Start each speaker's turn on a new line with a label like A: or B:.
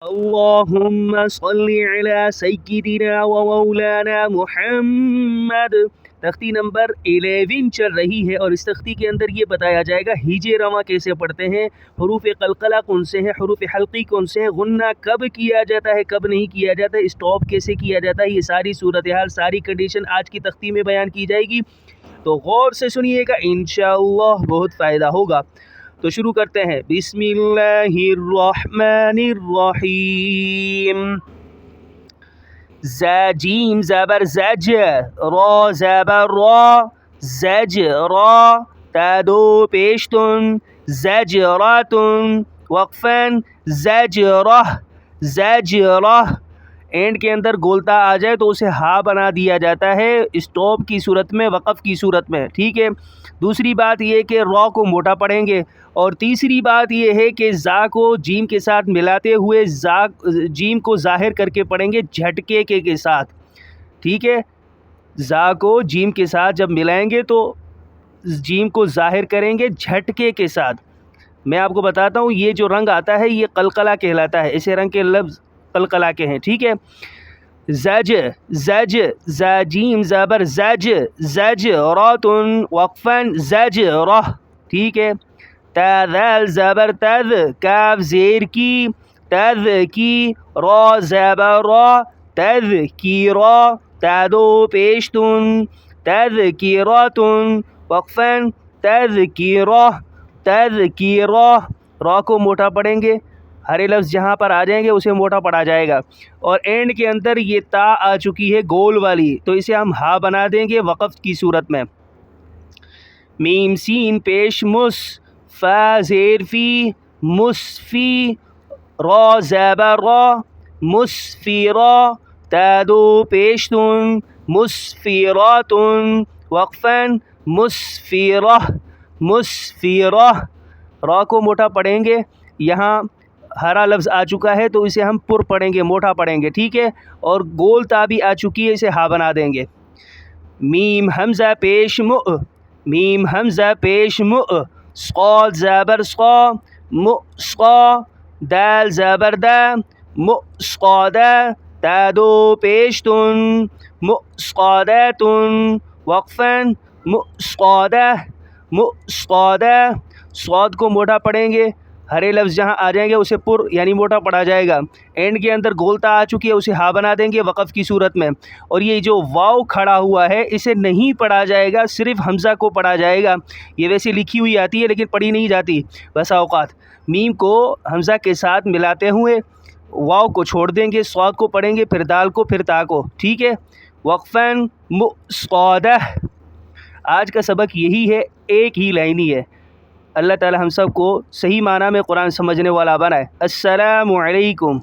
A: اللہم صلی علی سیدنا و مولانا محمد۔ تختی نمبر 11 چل رہی ہے اور اس تختی کے اندر یہ بتایا جائے گا ہیجے رواں کیسے پڑھتے ہیں، حروف قلقلہ کون سے ہیں، حروف حلقی کون سے ہیں، غنہ کب کیا جاتا ہے کب نہیں کیا جاتا ہے، اسٹاپ کیسے کیا جاتا ہے، یہ ساری صورتحال ساری کنڈیشن آج کی تختی میں بیان کی جائے گی، تو غور سے سنیے گا، انشاءاللہ بہت فائدہ ہوگا۔ تو شروع کرتے ہیں، بسم اللہ الرحمن الرحیم۔ ز جیم زبر زج، را زبر را، زج را، تدو پیشتن، زجراتن، وقفن، زجرہ، زجرہ، اینڈ کے اندر گولتا آ جائے تو اسے ہا بنا دیا جاتا ہے اسٹاپ کی صورت میں، وقف کی صورت میں، ٹھیک ہے۔ دوسری بات یہ کہ را کو موٹا پڑھیں گے، اور تیسری بات یہ ہے کہ زا کو جیم کے ساتھ ملاتے ہوئے جیم کو ظاہر کر کے پڑھیں گے جھٹکے کے ساتھ، ٹھیک ہے۔ زا کو جیم کے ساتھ جب ملائیں گے تو جیم کو ظاہر کریں گے جھٹکے کے ساتھ۔ میں آپ کو بتاتا ہوں یہ جو رنگ آتا ہے یہ قلقلہ کہلاتا ہے، اسے رنگ کے لفظ قلقلہ کے ہیں، ٹھیک ہے۔ زج زج، ز جیم زبر زج، زج راتن، وقفن، زج رہ، ٹھیک ہے۔ تذل زبر تذ، کاف زیر کی، تذ کی، را زبر را، تذ کی را، تدو پیشتن، تذ کی راتن، وقفن، تذ کی راہ، تذ کی راہ، را کو موٹا پڑھیں گے، ہر لفظ جہاں پر آ جائیں گے اسے موٹا پڑھا جائے گا، اور اینڈ کے اندر یہ تا آ چکی ہے گول والی تو اسے ہم ہا بنا دیں گے وقف کی صورت میں۔ میم سین پیش مس، فا زیر فی، مسفی، را زبر را، مسفیرا، تدو پیشتن، مسفیراتن، وقفن، مسفیرہ، مسفیرہ، را کو موٹا پڑھیں گے، یہاں ہرا لفظ آ چکا ہے تو اسے ہم پر پڑھیں گے، موٹا پڑھیں گے، ٹھیک ہے، اور گول تا بھی آ چکی ہے، اسے ہا بنا دیں گے۔ میم حمزہ پیش مؤ، میم حمزہ پیش مؤ، صاد زبر صا، مؤصا، دال زبر دا، مؤصادہ، تدو پیشتن، مؤصاداتن، وقفن، مؤصادہ، مؤصادہ، صاد کو موٹا پڑھیں گے، ہرے لفظ جہاں آ جائیں گے اسے پر یعنی موٹا پڑھا جائے گا، اینڈ کے اندر گولتا آ چکی ہے اسے ہا بنا دیں گے وقف کی صورت میں، اور یہ جو واو کھڑا ہوا ہے اسے نہیں پڑھا جائے گا، صرف حمزہ کو پڑھا جائے گا، یہ ویسے لکھی ہوئی آتی ہے لیکن پڑھی نہیں جاتی بسا اوقات۔ میم کو حمزہ کے ساتھ ملاتے ہوئے واو کو چھوڑ دیں گے، صاد کو پڑھیں گے، پھر دال کو، پھر تا کو، ٹھیک ہے۔ وقفن، مؤصادہ۔ آج کا سبق یہی ہے، ایک ہی لائن ہی ہے۔ اللہ تعالی ہم سب کو صحیح معنی میں قرآن سمجھنے والا بنائے۔ السلام علیکم۔